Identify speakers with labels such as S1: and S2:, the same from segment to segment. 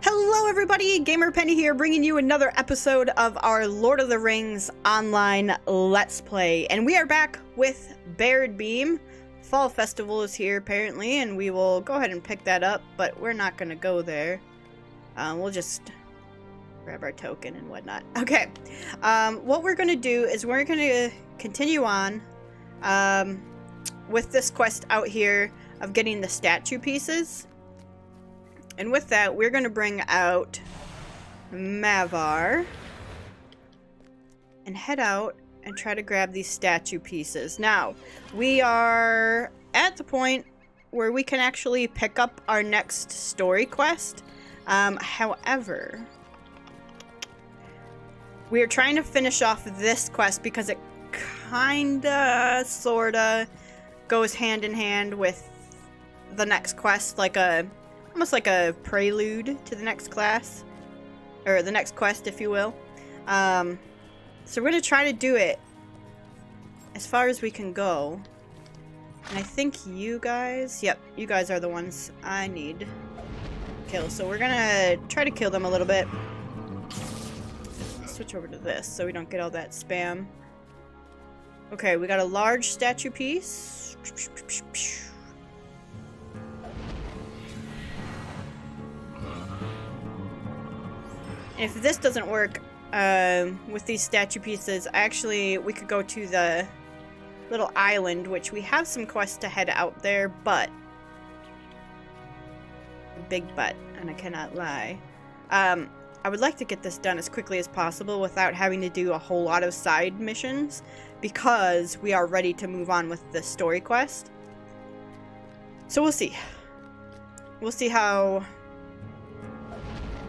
S1: Hello everybody, Gamer Penny here, bringing you another episode of our Lord of the Rings online Let's Play. And we are back with Baradbeam. Fall Festival is here apparently, and we will go ahead and pick that up, but we're not going to go there. We'll just grab our token and whatnot. Okay, what we're going to do is we're going to continue on with this quest out here of getting the statue pieces. And with that, we're going to bring out Mavar and head out and try to grab these statue pieces. Now, we are at the point where we can actually pick up our next story quest. However, we are trying to finish off this quest because it kinda, sorta goes hand in hand with the next quest, like almost like a prelude to the next class, or the next quest, if you will. So we're gonna try to do it as far as we can go. And I think you guys, yep, you guys are the ones I need to kill. So we're gonna try to kill them a little bit. Switch over to this so we don't get all that spam. Okay, we got a large statue piece. If this doesn't work with these statue pieces, we could go to the little island, which we have some quests to head out there, but big but, and I cannot lie. I would like to get this done as quickly as possible without having to do a whole lot of side missions, because we are ready to move on with the story quest. So we'll see. We'll see how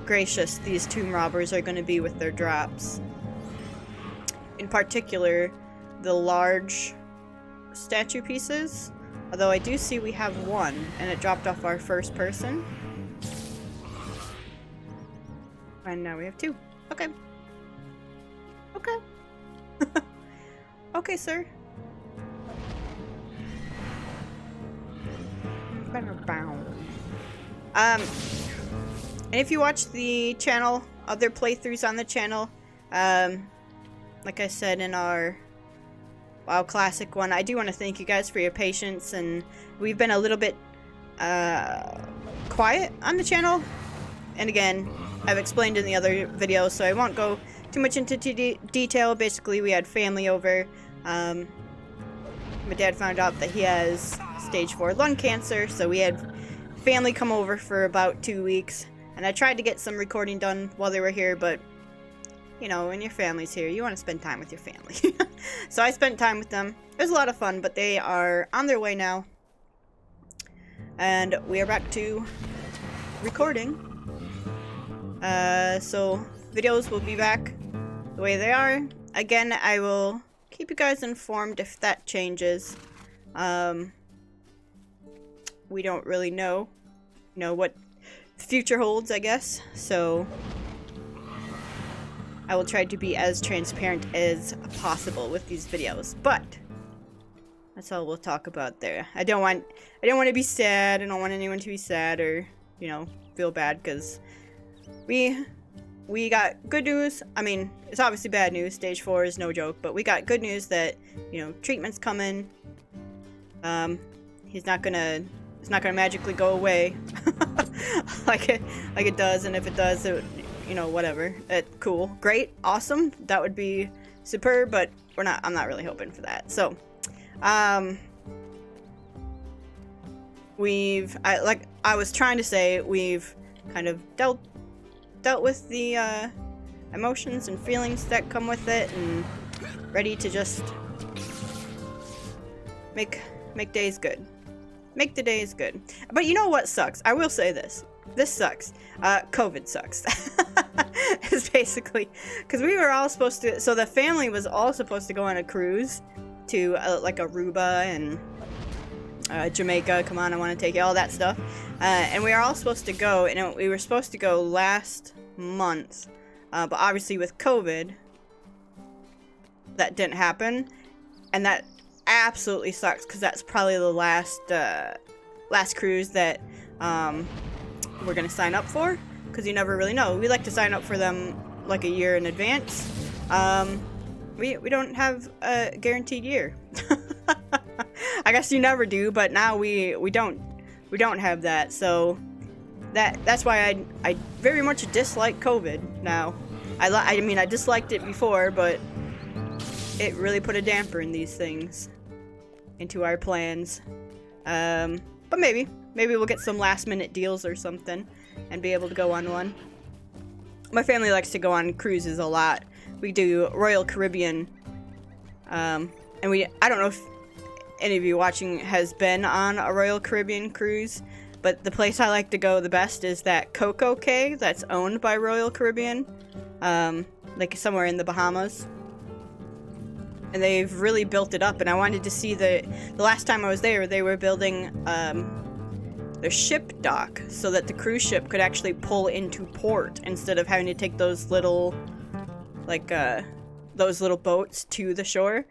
S1: gracious these tomb robbers are going to be with their drops. In particular, the large statue pieces. Although I do see we have one, and it dropped off our first person. And now we have two. Okay. Okay. Okay, sir. And if you watch the channel, other playthroughs on the channel, like I said in our WoW Classic one, I do want to thank you guys for your patience, and we've been a little bit quiet on the channel. And again, I've explained in the other videos, so I won't go too much into detail. Basically, we had family over. My dad found out that he has stage 4 lung cancer, so we had family come over for about 2 weeks. And I tried to get some recording done while they were here, but, you know, when your family's here, you want to spend time with your family. So I spent time with them. It was a lot of fun, but they are on their way now. And we are back to recording. So videos will be back the way they are. Again, I will keep you guys informed if that changes. We don't really know, what the future holds, I guess, so I will try to be as transparent as possible with these videos, but that's all we'll talk about there. I don't want to be sad. I don't want anyone to be sad or, feel bad, because we got good news. I mean, it's obviously bad news. Stage 4 is no joke, but we got good news that, treatment's coming. It's not gonna magically go away like it does, and if it does, whatever. Cool, great, awesome. That would be superb, but I'm not really hoping for that. So, like I was trying to say, we've kind of dealt with the emotions and feelings that come with it, and ready to just make days good. Make the days good. But you know what sucks? I will say this. This sucks. COVID sucks. It's basically, because we were all supposed to, so the family was all supposed to go on a cruise to like Aruba and Jamaica. Come on, I want to take you, all that stuff. And we are all supposed to go, and we were supposed to go last month. But obviously with COVID, that didn't happen. And that absolutely sucks, because that's probably the last cruise that we're gonna sign up for. because you never really know. We like to sign up for them like a year in advance. We don't have a guaranteed year. I guess you never do, but now we don't have that. So that's why I very much dislike COVID now. I mean, I disliked it before, but it really put a damper in these things, into our plans. But maybe we'll get some last minute deals or something and be able to go on one. My family likes to go on cruises a lot. We do Royal Caribbean, and I don't know if any of you watching has been on a Royal Caribbean cruise, but the place I like to go the best is that Coco Cay that's owned by Royal Caribbean, like somewhere in the Bahamas. And they've really built it up, and I wanted to see the last time I was there, they were building their ship dock so that the cruise ship could actually pull into port instead of having to take those little boats to the shore.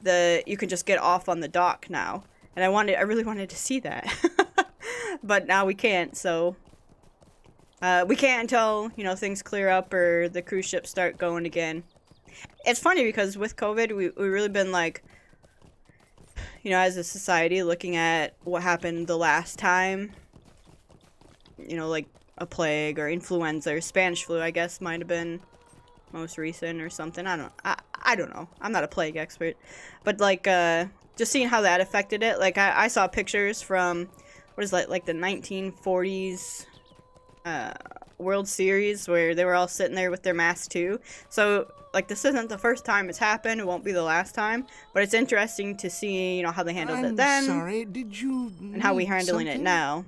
S1: You can just get off on the dock now, and I really wanted to see that. But now we can't, so we can't until, you know, things clear up or the cruise ships start going again. It's funny because with COVID, we've really been like, you know, as a society looking at what happened the last time, you know, like a plague or influenza or Spanish flu, I guess might have been most recent or something. I don't know. I'm not a plague expert, but like just seeing how that affected it. Like I saw pictures from what is like the 1940s World Series where they were all sitting there with their masks too. So like this isn't the first time it's happened. It won't be the last time, but it's interesting to see, you know, how they handled it then.
S2: Sorry, did you
S1: and how we're handling it now.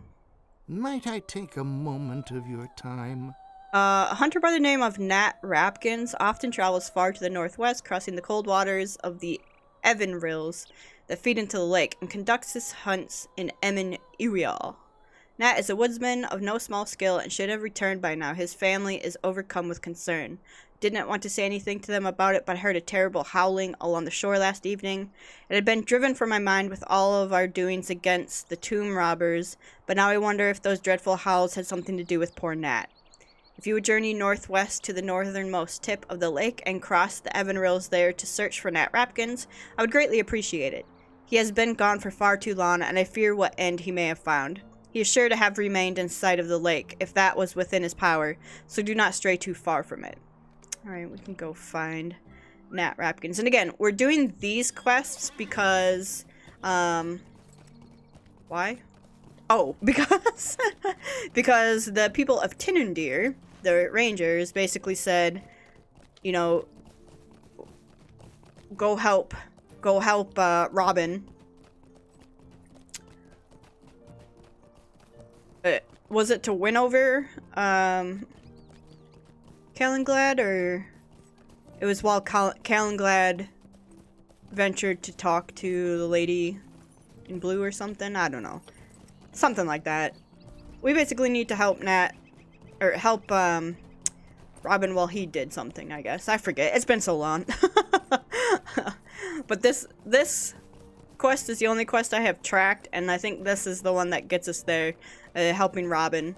S2: Might I take a moment of your time?
S1: A hunter by the name of Nat Rapkins often travels far to the northwest, crossing the cold waters of the Evan Rills that feed into the lake, and conducts his hunts in Emin Irial. Nat is a woodsman of no small skill and should have returned by now. His family is overcome with concern. Didn't want to say anything to them about it, but I heard a terrible howling along the shore last evening. It had been driven from my mind with all of our doings against the tomb robbers, but now I wonder if those dreadful howls had something to do with poor Nat. If you would journey northwest to the northernmost tip of the lake and cross the Evan Rills there to search for Nat Rapkins, I would greatly appreciate it. He has been gone for far too long, and I fear what end he may have found. He is sure to have remained in sight of the lake, if that was within his power, so do not stray too far from it. Alright, we can go find Nat Rapkins. And again, we're doing these quests because, why? Oh, because, because the people of Tinundir, the rangers, basically said, you know, go help Robin. Was it to win over, Calenglad, or it was while Calenglad ventured to talk to the lady in blue or something? I don't know. Something like that. We basically need to help Nat, or help Robin while he did something, I guess. I forget. It's been so long. But this quest is the only quest I have tracked, and I think this is the one that gets us there, helping Robin.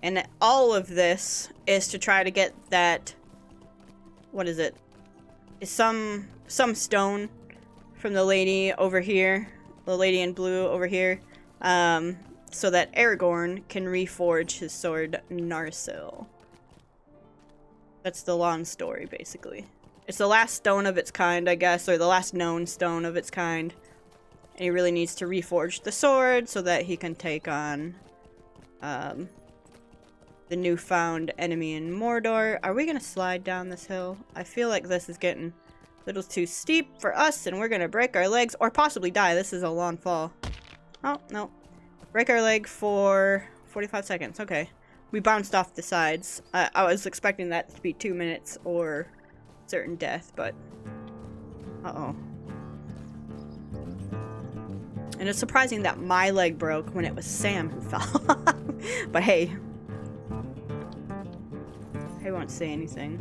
S1: And all of this is to try to get that, what is it? Is some stone from the lady over here, the lady in blue over here, so that Aragorn can reforge his sword Narsil. That's the long story, basically. It's the last stone of its kind, I guess, or the last known stone of its kind. And he really needs to reforge the sword so that he can take on the newfound enemy in Mordor. Are we gonna slide down this hill? I feel like this is getting a little too steep for us, and we're gonna break our legs, or possibly die. This is a long fall. Oh, no. Break our leg for 45 seconds. Okay. We bounced off the sides. I was expecting that to be 2 minutes or certain death, but... Uh-oh. And it's surprising that my leg broke when it was Sam who fell. But hey. I won't say anything.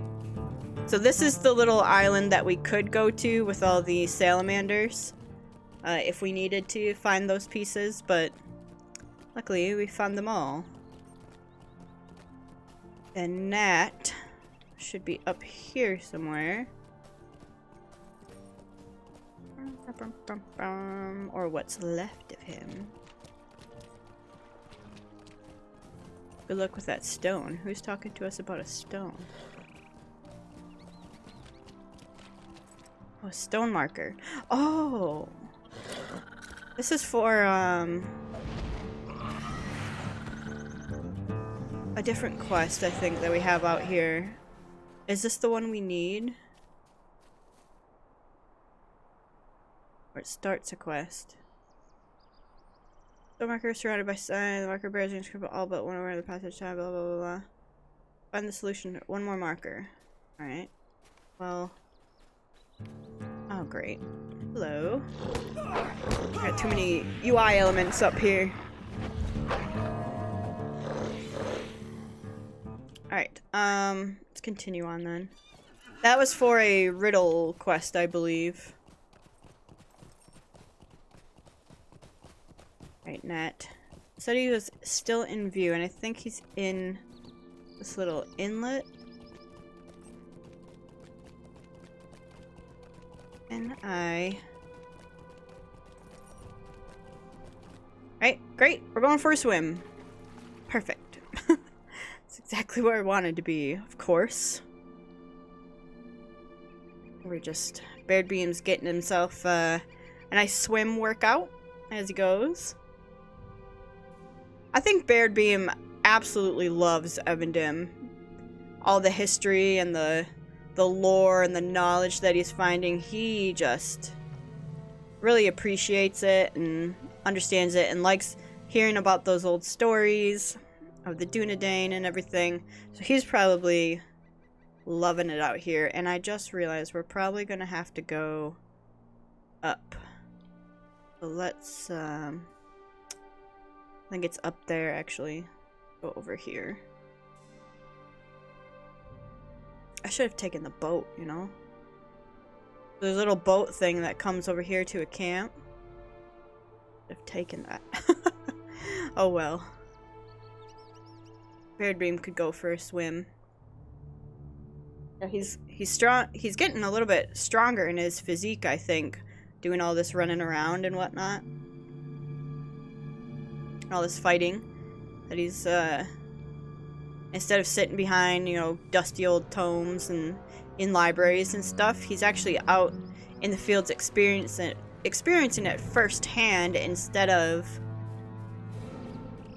S1: So this is the little island that we could go to with all the salamanders. If we needed to find those pieces, but... Luckily, we found them all. And Nat should be up here somewhere. Or what's left of him. Good luck with that stone. Who's talking to us about a stone? Oh, a stone marker. Oh! This is for, a different quest, I think, that we have out here. Is this the one we need? Or it starts a quest. The marker is surrounded by sign. The marker bears the inscription all but one over the passage time, blah, blah, blah, blah. Find the solution. One more marker. Alright. Well. Oh, great. Hello. Got too many UI elements up here. Alright, let's continue on then. That was for a riddle quest, I believe. Alright, Nat. Said he was still in view, and I think he's in this little inlet. Alright, great. We're going for a swim. Perfect. That's exactly where I wanted to be, of course. We're just... Baradbeam's getting himself a nice swim workout as he goes. I think Baradbeam absolutely loves Evendim. All the history and the lore and the knowledge that he's finding, he just really appreciates it and understands it and likes hearing about those old stories of the Dunedain and everything. So he's probably loving it out here. And I just realized we're probably gonna have to go up. So let's I think it's up there actually. Go over here. I should have taken the boat, you know? There's a little boat thing that comes over here to a camp. Should have taken that. Oh well. Baradbeam could go for a swim. Yeah, he's strong. He's getting a little bit stronger in his physique, I think, doing all this running around and whatnot. All this fighting that he's instead of sitting behind, you know, dusty old tomes and in libraries and stuff, he's actually out in the fields experiencing it firsthand instead of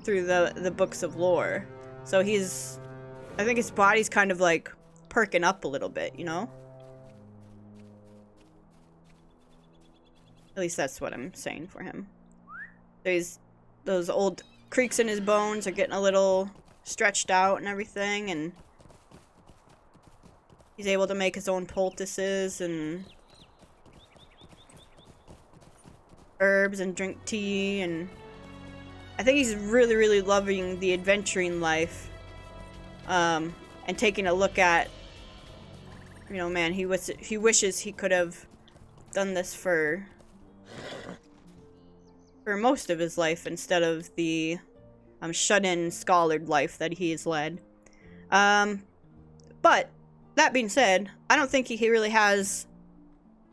S1: through the books of lore. So I think his body's kind of like perking up a little bit, you know? At least that's what I'm saying for him. Those old creaks in his bones are getting a little stretched out and everything, and he's able to make his own poultices and herbs and drink tea, and I think he's really, really loving the adventuring life, and taking a look at, you know, man, he wishes he could have done this for most of his life instead of the shut-in scholared life that he has led. But that being said, I don't think he really has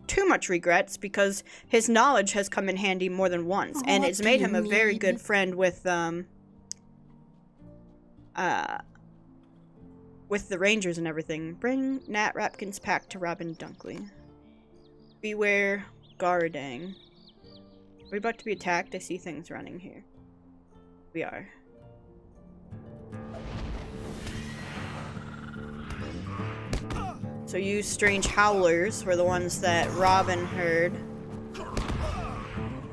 S1: too much regrets because his knowledge has come in handy more than once, and it's made him a very good friend with the Rangers and everything. Bring Nat Rapkin's pack to Robin Dunkley. Beware Garadang. Are we about to be attacked? I see things running here. We are. So you strange howlers were the ones that Robin heard.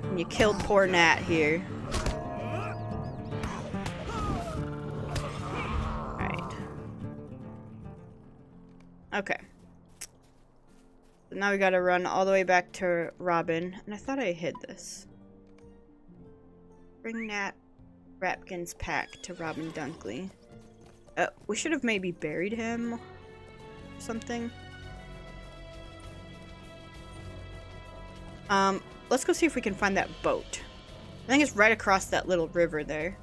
S1: And you killed poor Nat here. Alright. Okay. So now we gotta run all the way back to Robin. And I thought I hid this. Bring Nat Rapkin's pack to Robin Dunkley. We should have maybe buried him or something. Let's go see if we can find that boat. I think it's right across that little river there.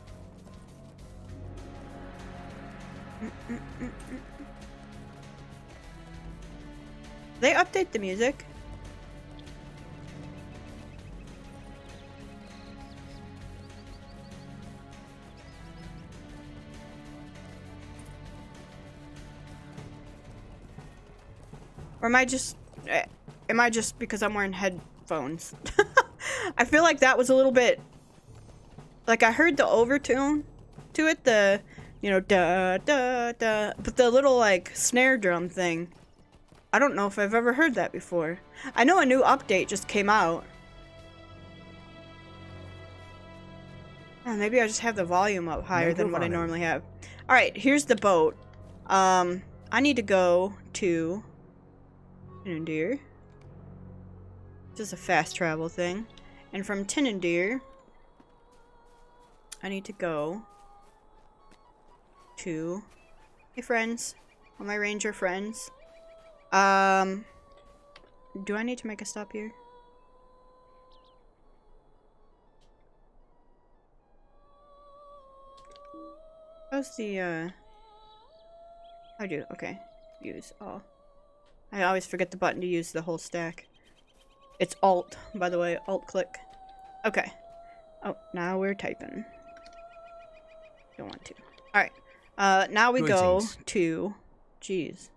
S1: They update the music. Or am I just because I'm wearing headphones? I feel like that was a little bit, like I heard the overtone to it, the, you know, da da da, but the little like snare drum thing, I don't know if I've ever heard that before. I know a new update just came out. Oh, maybe I just have the volume up higher than what I normally have. Alright, here's the boat. I need to go to Tinandir. Just a fast travel thing. And from Tinandir, I need to go to... Hey friends. All my ranger friends. Do I need to make a stop here? How's the, I do, okay. Use all. I always forget the button to use the whole stack. It's Alt, by the way. Alt click. Okay. Oh, now we're typing. Don't want to. Alright. Now we go to... Jeez.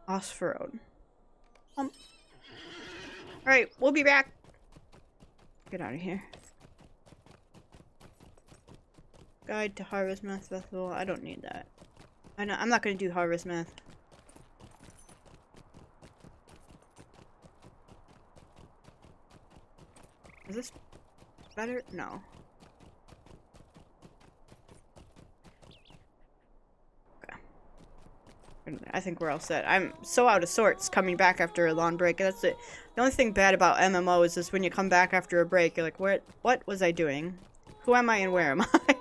S1: Osford. Alright, we'll be back. Get out of here. Guide to Harvest Math Festival. I don't need that. I'm not gonna do Harvest Math. Is this better? No. Okay. I think we're all set. I'm so out of sorts coming back after a long break. That's it. The only thing bad about MMOs is when you come back after a break, you're like, what was I doing? Who am I and where am I?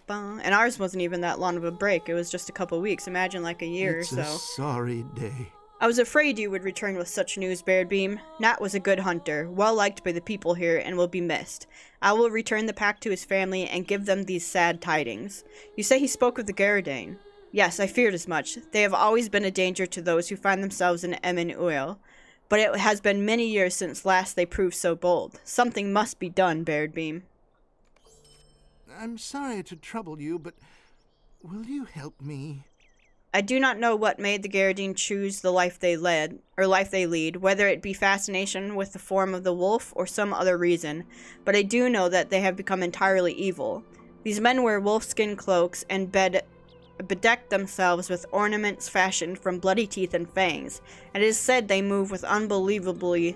S1: And ours wasn't even that long of a break. It was just a couple weeks. Imagine like a year or so.
S2: It's a sorry day.
S1: I was afraid you would return with such news, Baradbeam. Nat was a good hunter, well liked by the people here, and will be missed. I will return the pack to his family and give them these sad tidings. You say he spoke of the Gladden. Yes, I feared as much. They have always been a danger to those who find themselves in Uil. But it has been many years since last they proved so bold. Something must be done, Baradbeam.
S2: I'm sorry to trouble you, but will you help me?
S1: I do not know what made the Gladden choose the life they lead, whether it be fascination with the form of the wolf or some other reason, but I do know that they have become entirely evil. These men wear wolfskin cloaks and bedeck themselves with ornaments fashioned from bloody teeth and fangs, and it is said they move with unbelievable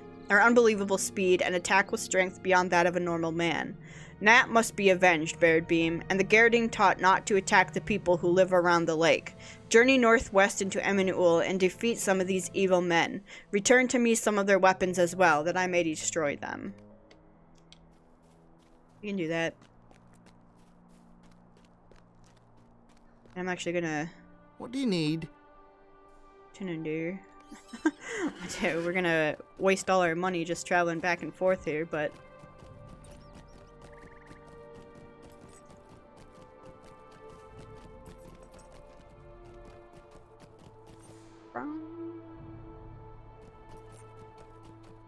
S1: speed and attack with strength beyond that of a normal man. Nat must be avenged, Baradbeam, and the Gladden taught not to attack the people who live around the lake. Journey northwest into Uil and defeat some of these evil men. Return to me some of their weapons as well, that I may destroy them. You can do that. I'm actually gonna...
S2: What do you need?
S1: Tinandir. We're gonna waste all our money just traveling back and forth here, but...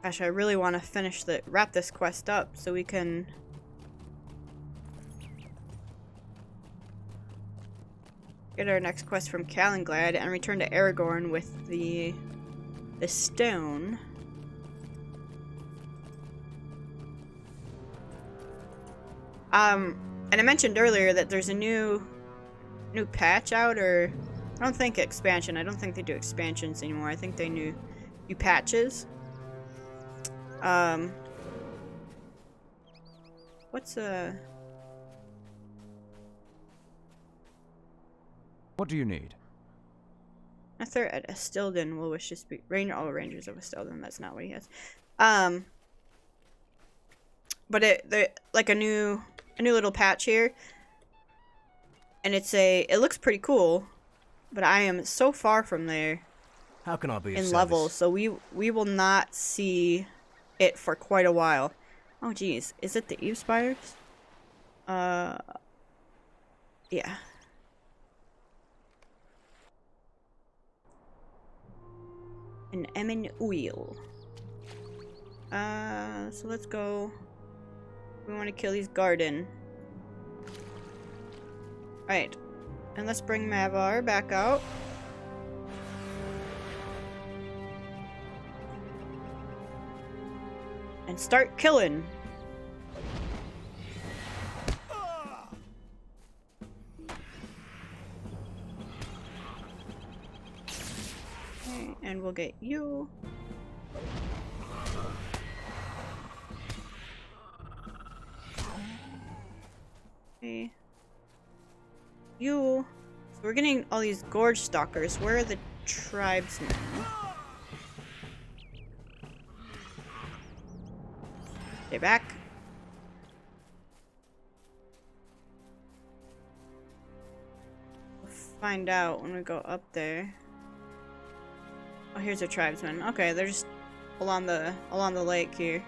S1: Gosh, I really want to wrap this quest up so we can get our next quest from Calenglad and return to Aragorn with the stone. And I mentioned earlier that there's a new patch out, or I don't think expansion. I don't think they do expansions anymore. I think they new patches. What's
S3: What do you need?
S1: Arthur at Estilden will wish to speak. All Rangers of Estilden. That's not what he has. But like a new little patch here, and it looks pretty cool, but I am so far from there.
S3: How can I be
S1: in level, so we will not see it for quite a while. Oh geez, is it the Eve spiders? Yeah. An Emin wheel. So let's go. We want to kill these garden. Right. And let's bring Mavar back out. And start killing. Okay, and we'll get you. Okay. You. So we're getting all these gorge stalkers. Where are the tribesmen? Stay back. We'll find out when we go up there. Oh, here's a tribesman. Okay, they're just along the lake here.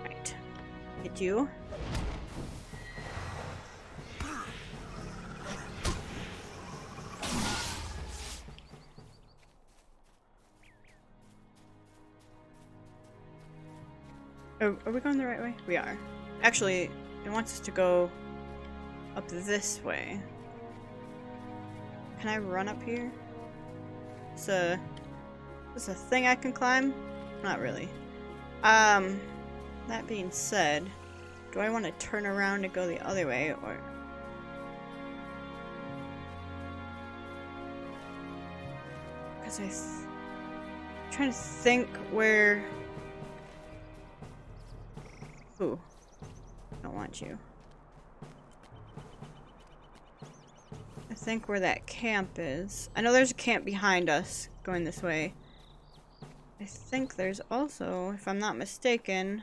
S1: Right. Get you. Are we going the right way? We are. Actually, it wants us to go up this way. Can I run up here? Is this a thing I can climb? Not really. That being said, do I want to turn around and go the other way, or... Because I'm trying to think where... Ooh. Don't want you. I think where that camp is. I know there's a camp behind us going this way. I think there's also, if I'm not mistaken,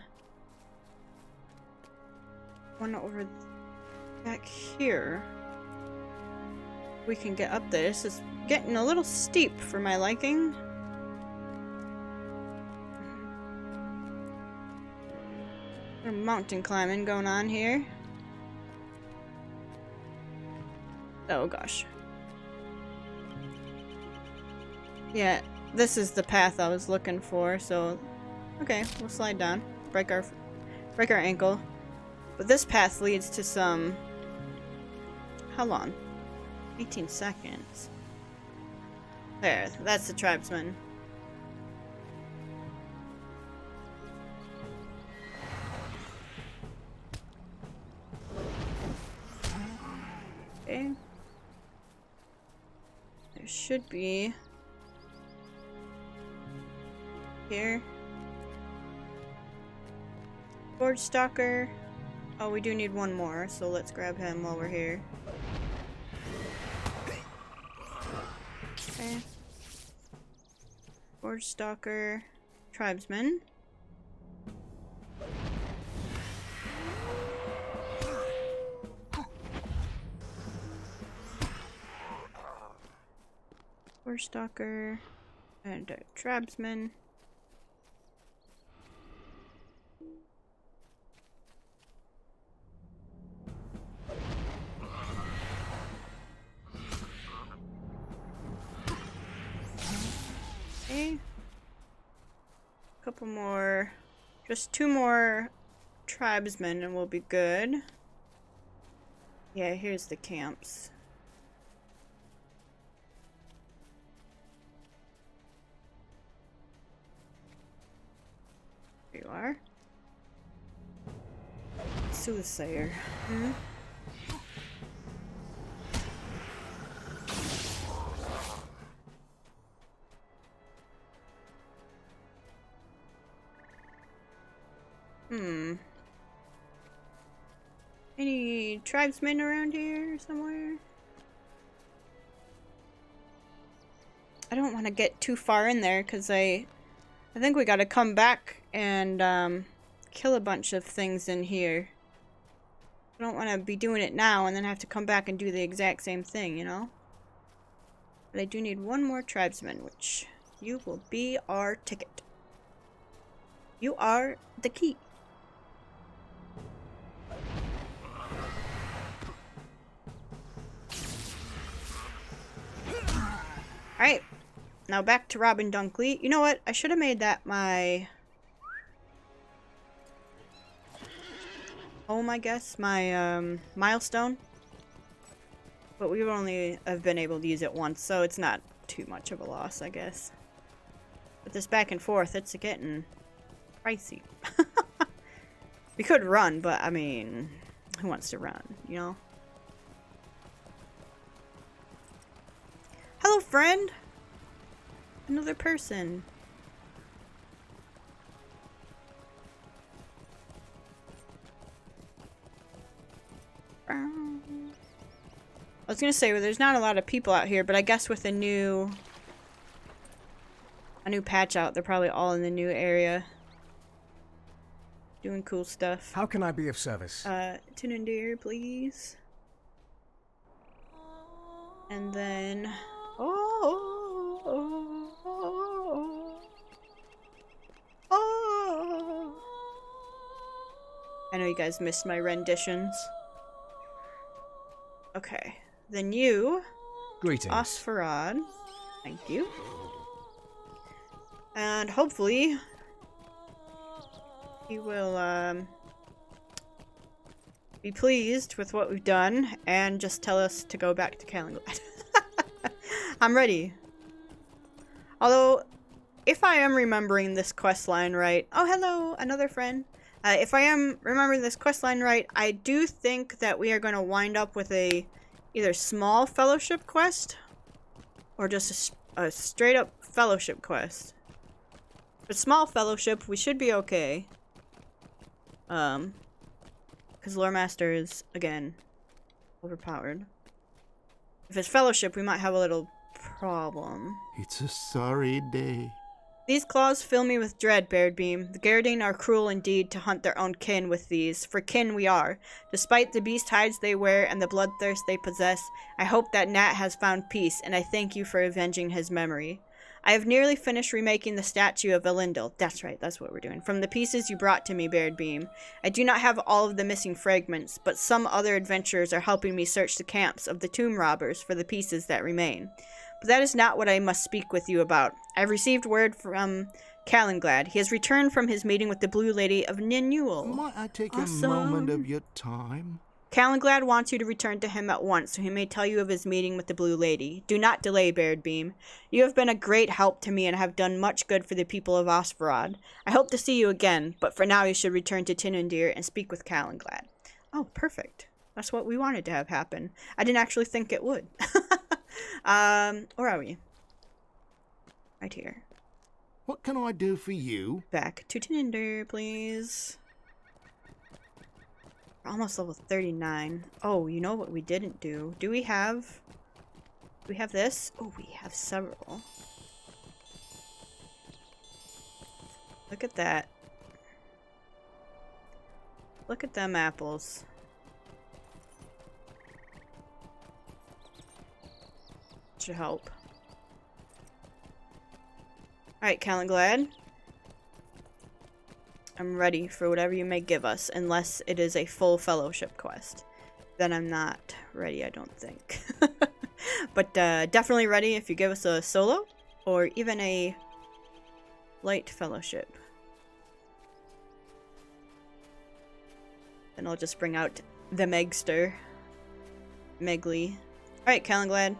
S1: one over back here. We can get up there. This is getting a little steep for my liking. Mountain climbing going on here. Oh gosh. Yeah, this is the path I was looking for, so okay, we'll slide down. Break our ankle. But this path leads to some... How long? 18 seconds. There, that's the tribesman. Okay. There should be here. Gorge stalker. Oh, we do need one more, so let's grab him while we're here. Okay. Gorge stalker. Tribesman. Stalker and a tribesman. Okay. Couple more, just 2 more tribesmen and we'll be good. Yeah, here's the camps. You are. Soothsayer. Hmm? Any tribesmen around here somewhere? I don't want to get too far in there because I think we gotta come back and kill a bunch of things in here. I don't want to be doing it now and then have to come back and do the exact same thing, you know? But I do need one more tribesman, which you will be our ticket. You are the key. Alright. Now back to Robin Dunkley. You know what? I should have made that my home, I guess. My milestone. But we would only have been able to use it once, so it's not too much of a loss, I guess. But this back and forth, it's getting pricey. We could run, but I mean, who wants to run, you know? Hello, friend! Another person. I was gonna say, well, there's not a lot of people out here, but I guess with a new patch out, they're probably all in the new area. Doing cool stuff.
S3: How can I be of service?
S1: Tin and deer, please. And then... I know you guys missed my renditions. Okay. Then you...
S3: Greetings.
S1: Osfarad. Thank you. And hopefully... he will, be pleased with what we've done and just tell us to go back to Calenglad. I'm ready. Although, if I am remembering this quest line right... Oh, hello! Another friend. If I am remembering this quest line right, I do think that we are going to wind up with a either small fellowship quest or just a straight-up fellowship quest. But small fellowship, we should be okay. Because Lore Master is, again, overpowered. If it's fellowship, we might have a little problem.
S2: It's a sorry day.
S1: These claws fill me with dread, Baradbeam. The Gardane are cruel indeed to hunt their own kin with these, for kin we are. Despite the beast hides they wear and the bloodthirst they possess, I hope that Nat has found peace, and I thank you for avenging his memory. I have nearly finished remaking the statue of Elendil. That's right, that's what we're doing. From the pieces you brought to me, Baradbeam. I do not have all of the missing fragments, but some other adventurers are helping me search the camps of the tomb robbers for the pieces that remain. But that is not what I must speak with you about. I have received word from Calenglad. He has returned from his meeting with the Blue Lady of Ninuel.
S2: Might I take
S1: Awesome.
S2: a moment of your time?
S1: Calenglad wants you to return to him at once, so he may tell you of his meeting with the Blue Lady. Do not delay, Baradbeam. You have been a great help to me and have done much good for the people of Osfarad. I hope to see you again, but for now you should return to Tinundir and speak with Calenglad. Oh, perfect. That's what we wanted to have happen. I didn't actually think it would. Where are we? Right here.
S2: What can I do for you?
S1: Back to Tinundir, please. We're almost level 39. Oh, you know what we didn't do? Do we have this? Oh, we have several. Look at that. Look at them apples. Should help. Alright, Calenglad. I'm ready for whatever you may give us, unless it is a full fellowship quest. Then I'm not ready, I don't think. But definitely ready if you give us a solo, or even a light fellowship. Then I'll just bring out the Megster. Megly. Alright, Calenglad.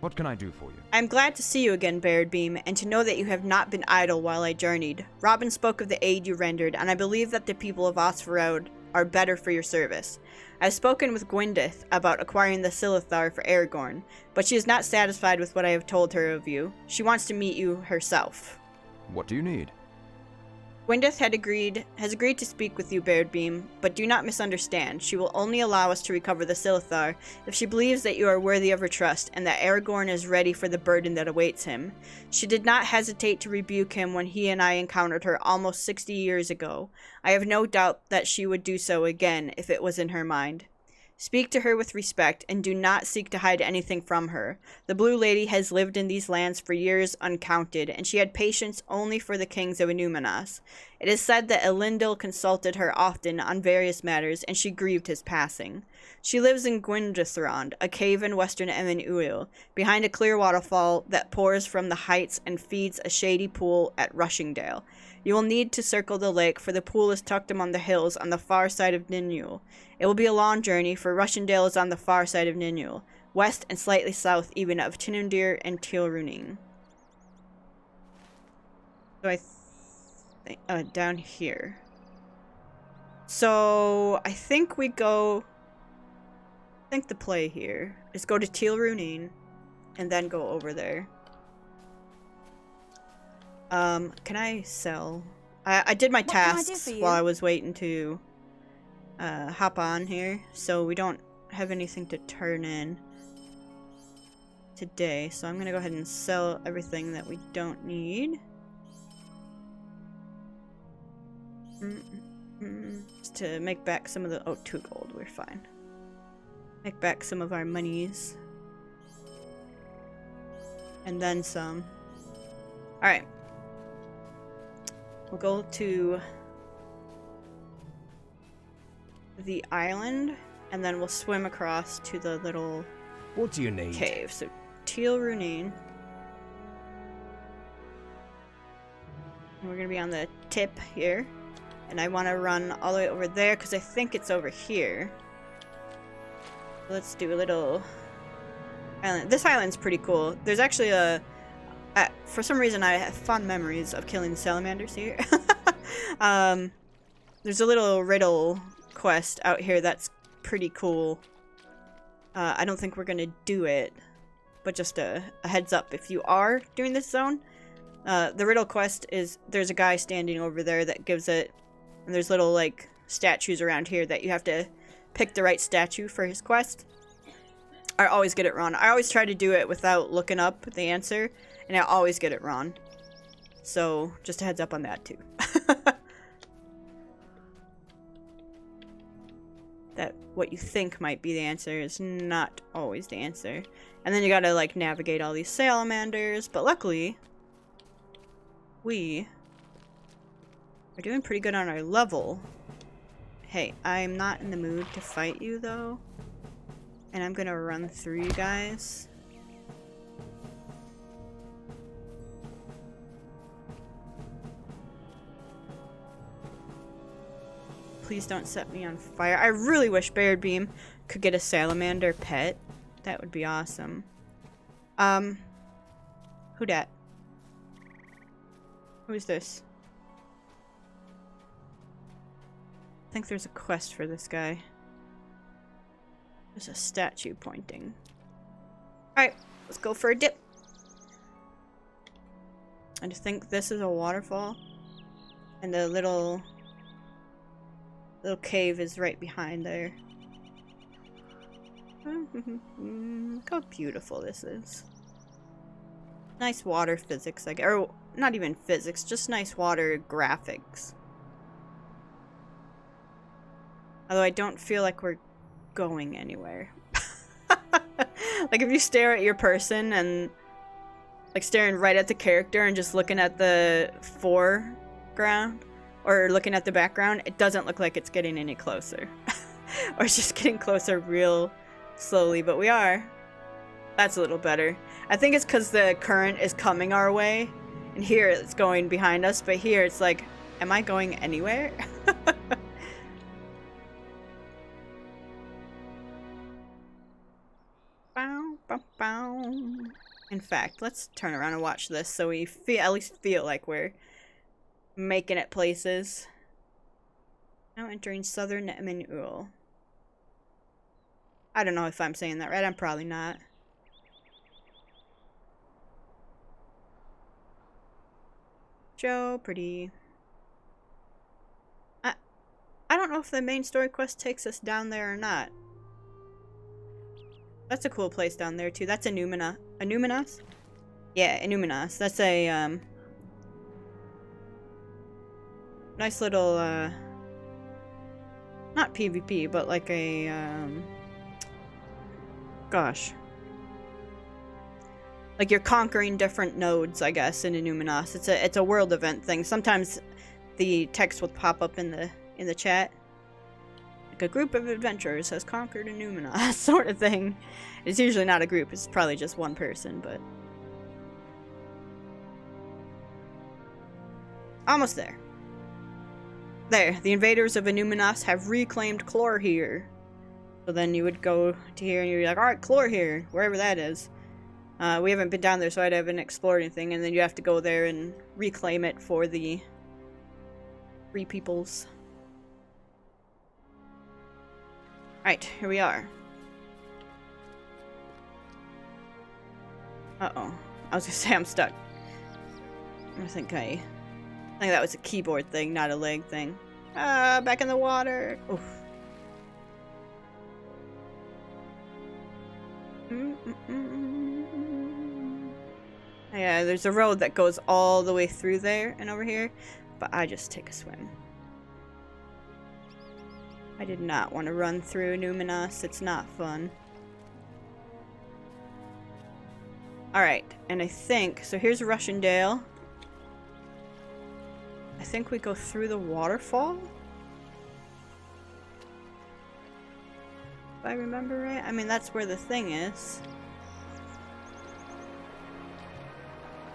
S3: What can I do for you?
S1: I'm glad to see you again, Baradbeam, and to know that you have not been idle while I journeyed. Robin spoke of the aid you rendered, and I believe that the people of Osfarad are better for your service. I've spoken with Gwendith about acquiring the Silithar for Aragorn, but she is not satisfied with what I have told her of you. She wants to meet you herself.
S3: What do you need?
S1: Gwendith has agreed to speak with you, Baradbeam, but do not misunderstand. She will only allow us to recover the Silithar if she believes that you are worthy of her trust and that Aragorn is ready for the burden that awaits him. She did not hesitate to rebuke him when he and I encountered her almost 60 years ago. I have no doubt that she would do so again if it was in her mind. Speak to her with respect, and do not seek to hide anything from her. The Blue Lady has lived in these lands for years uncounted, and she had patience only for the kings of Inuminas. It is said that Elendil consulted her often on various matters, and she grieved his passing. She lives in Gwyndrathrond, a cave in western Emin-Uil, behind a clear waterfall that pours from the heights and feeds a shady pool at Rushingdale. You will need to circle the lake, for the pool is tucked among the hills on the far side of Ninul. It will be a long journey, for Rushingdale is on the far side of Ninul, west and slightly south even of Tinundir and Tilrunin. So I think down here. So I think we go. I think the play here is go to Tilrunin and then go over there. Can I sell? I did my tasks while I was waiting to hop on here, so we don't have anything to turn in today, so I'm gonna go ahead and sell everything that we don't need. Just to make back some of the 2 gold, we're fine. Make back some of our monies. And then some. Alright. We'll go to the island, and then we'll swim across to the little
S3: What do you need?
S1: cave. So, Tilrunin. And we're gonna be on the tip here. And I want to run all the way over there, because I think it's over here. Let's do a little island. This island's pretty cool. There's actually for some reason I have fond memories of killing the salamanders here. There's a little Riddle Quest out here that's pretty cool. I don't think we're gonna do it, but just a heads up if you are doing this zone. The Riddle Quest is, there's a guy standing over there that gives it, and there's little like statues around here that you have to pick the right statue for his quest. I always get it wrong. I always try to do it without looking up the answer, and I always get it wrong. So, just a heads up on that too. That what you think might be the answer is not always the answer. And then you gotta like navigate all these salamanders, but luckily we are doing pretty good on our level. Hey, I'm not in the mood to fight you though. And I'm gonna run through you guys. Please don't set me on fire. I really wish Baradbeam could get a salamander pet. That would be awesome. Who dat? Who's this? I think there's a quest for this guy. There's a statue pointing. Alright, let's go for a dip. I just think this is a waterfall. And the little cave is right behind there. Look how beautiful this is. Nice water physics, like, or not even physics, just nice water graphics. Although I don't feel like we're going anywhere. Like if you stare at your person and like staring right at the character and just looking at the foreground or looking at the background, it doesn't look like it's getting any closer. Or it's just getting closer real slowly, but we are. That's a little better. I think it's because the current is coming our way, and here it's going behind us, but here it's like, am I going anywhere? Bow, bow, bow. In fact, let's turn around and watch this so we at least feel like we're making it places. Now entering southern Emin-Uil. I don't know if I'm saying that right. I'm probably not. Joe, pretty. I don't know if the main story quest takes us down there or not. That's a cool place down there too. That's Inuminas? Yeah, Inuminas. That's a nice little not PvP, but like a Gosh. Like you're conquering different nodes, I guess, in Innuminos. It's a world event thing. Sometimes the text will pop up in the chat. Like a group of adventurers has conquered Innuminos, sort of thing. It's usually not a group, it's probably just one person, but... Almost there. There, the invaders of Innuminos have reclaimed Chlorhere. So then you would go to here and you'd be like, alright, Chlorhere, wherever that is. We haven't been down there, so I haven't explored anything, and then you have to go there and reclaim it for the Free Peoples. Alright, here we are. Uh-oh. I was gonna say I'm stuck. I think that was a keyboard thing, not a leg thing. Ah, back in the water. Oof. Yeah, there's a road that goes all the way through there and over here, but I just take a swim. I did not want to run through Numinos. It's not fun. Alright, and I think... So here's Rushendale. I think we go through the waterfall? If I remember right? I mean, that's where the thing is.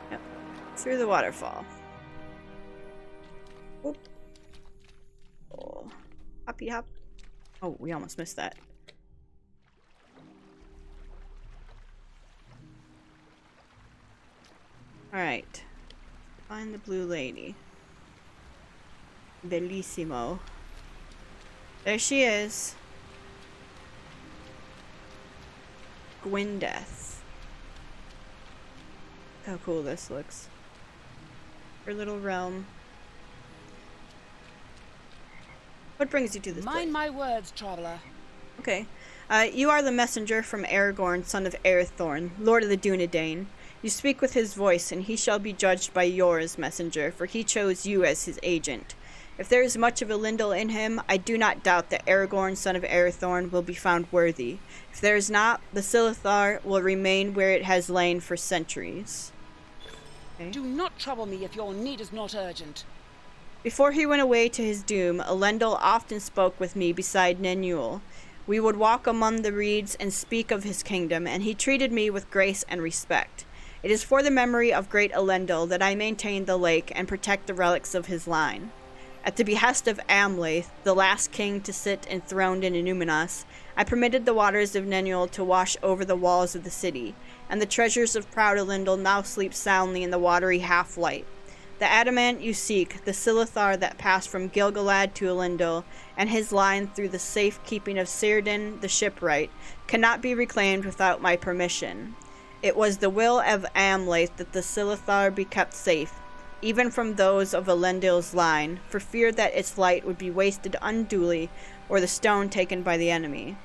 S1: Yep. Through the waterfall. Oop. Oh. Hoppy hop. Oh, we almost missed that. Alright. Find the blue lady. Bellissimo. There she is. Gwyndeath. Look how cool this looks. Her little realm. What brings you to this place?
S4: Mind my words, traveler.
S1: Okay. You are the messenger from Aragorn, son of Arathorn, Lord of the Dunedain. You speak with his voice, and he shall be judged by yours, messenger, for he chose you as his agent. If there is much of Elendil in him, I do not doubt that Aragorn, son of Arathorn, will be found worthy. If there is not, the Silithar will remain where it has lain for centuries. Okay.
S4: Do not trouble me if your need is not urgent.
S1: Before he went away to his doom, Elendil often spoke with me beside Nenul. We would walk among the reeds and speak of his kingdom, and he treated me with grace and respect. It is for the memory of great Elendil that I maintain the lake and protect the relics of his line. At the behest of Amlath, the last king to sit enthroned in Innuminos, I permitted the waters of Nenul to wash over the walls of the city, and the treasures of proud Elendil now sleep soundly in the watery half-light. The adamant you seek, the Silithar that passed from Gil-galad to Elendil, and his line through the safe keeping of Círdan the shipwright, cannot be reclaimed without my permission. It was the will of Amlath that the Silithar be kept safe, even from those of Elendil's line, for fear that its light would be wasted unduly, or the stone taken by the enemy.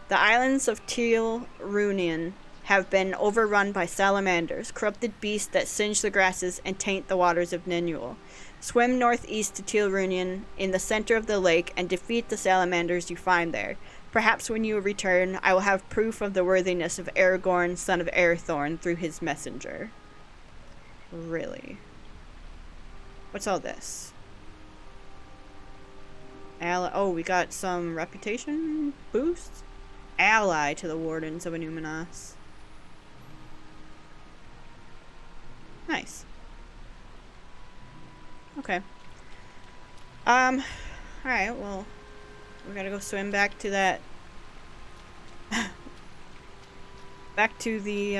S1: The islands of Til Runion have been overrun by salamanders, corrupted beasts that singe the grasses and taint the waters of Nenul. Swim northeast to Til Runion in the center of the lake and defeat the salamanders you find there. Perhaps when you return, I will have proof of the worthiness of Aragorn, son of Arathorn, through his messenger. Really? What's all this? Oh, we got some reputation boosts? Ally to the Wardens of Innuminos. Nice. Okay. Alright, well, we gotta go swim back to that... back to the,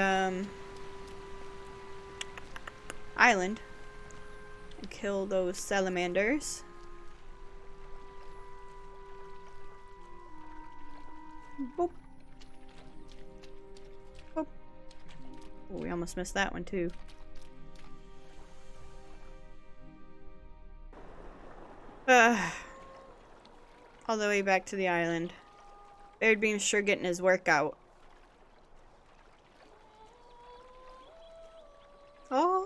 S1: island. And kill those salamanders. Boop. Boop. Oh, we almost missed that one, too. All the way back to the island. Baradbeam's sure getting his workout. Oh.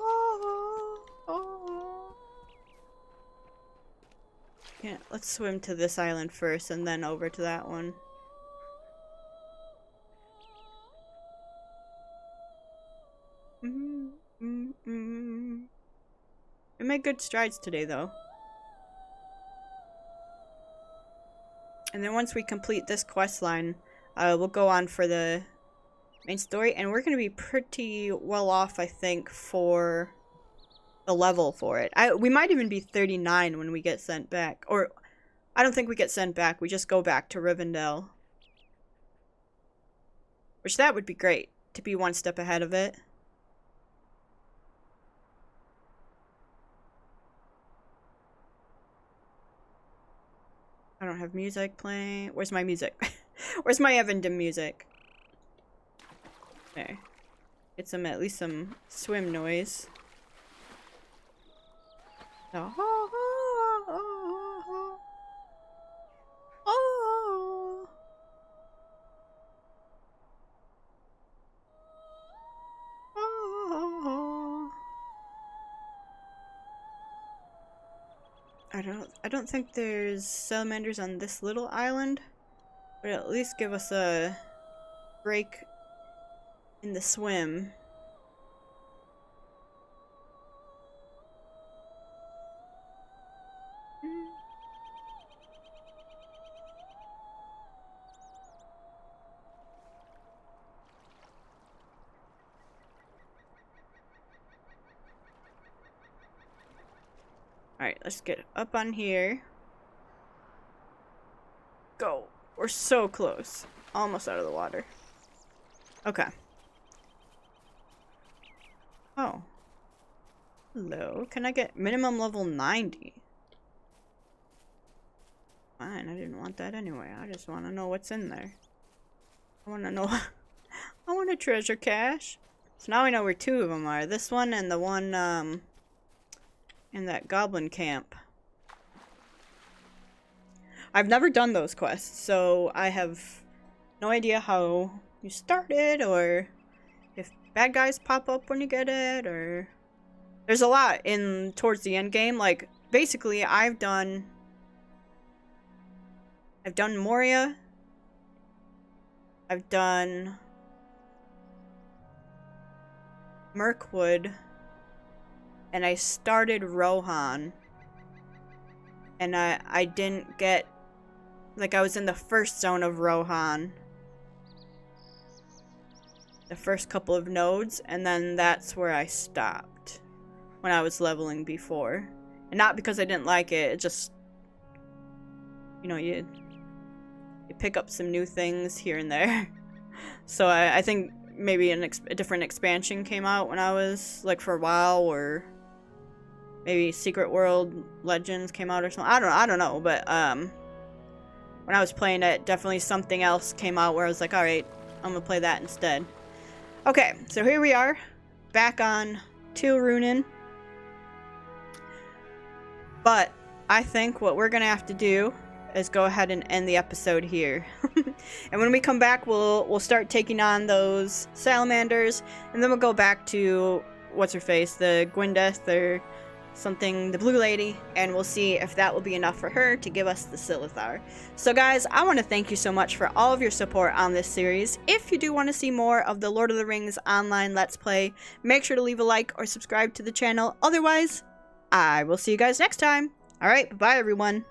S1: Yeah, let's swim to this island first and then over to that one. made good strides today, though. And then once we complete this quest line, we'll go on for the main story, and we're going to be pretty well off, I think, for the level for it. We might even be 39 when we get sent back. Or, I don't think we get sent back. We just go back to Rivendell. Which, that would be great, to be one step ahead of it. I don't have music playing. Where's my music? Where's my Evandem music? There. Get some, at least some swim noise. I don't think there's salamanders on this little island, but at least give us a break in the swim. Alright, let's get up on here. Go. We're so close. Almost out of the water. Okay. Oh. Hello. Can I get minimum level 90? Fine, I didn't want that anyway. I just want to know what's in there. I want to know. I want a treasure cache. So now we know where two of them are. This one and the one, in that goblin camp. I've never done those quests, so I have no idea how you start it, or if bad guys pop up when you get it, or... There's a lot in towards the end game. Like, basically, I've done Moria. I've done Mirkwood. And I started Rohan. And I didn't get... Like, I was in the first zone of Rohan. The first couple of nodes. And then that's where I stopped. When I was leveling before. And not because I didn't like it. It just... You know, you pick up some new things here and there. So I think maybe a different expansion came out when I was... Like, for a while, or... Maybe Secret World Legends came out or something. I don't know, but when I was playing it, definitely something else came out where I was like, alright, I'm gonna play that instead. Okay, so here we are, back on Tilrunen. But I think what we're gonna have to do is go ahead and end the episode here. And when we come back, we'll start taking on those salamanders, and then we'll go back to what's her face, the Gwendeth or something, the blue lady, and we'll see if that will be enough for her to give us the Silithar. So guys, I want to thank you so much for all of your support on this series. If you do want to see more of the Lord of the Rings online Let's Play, make sure to leave a like or subscribe to the channel. Otherwise, I will see you guys next time. Alright, bye-bye everyone.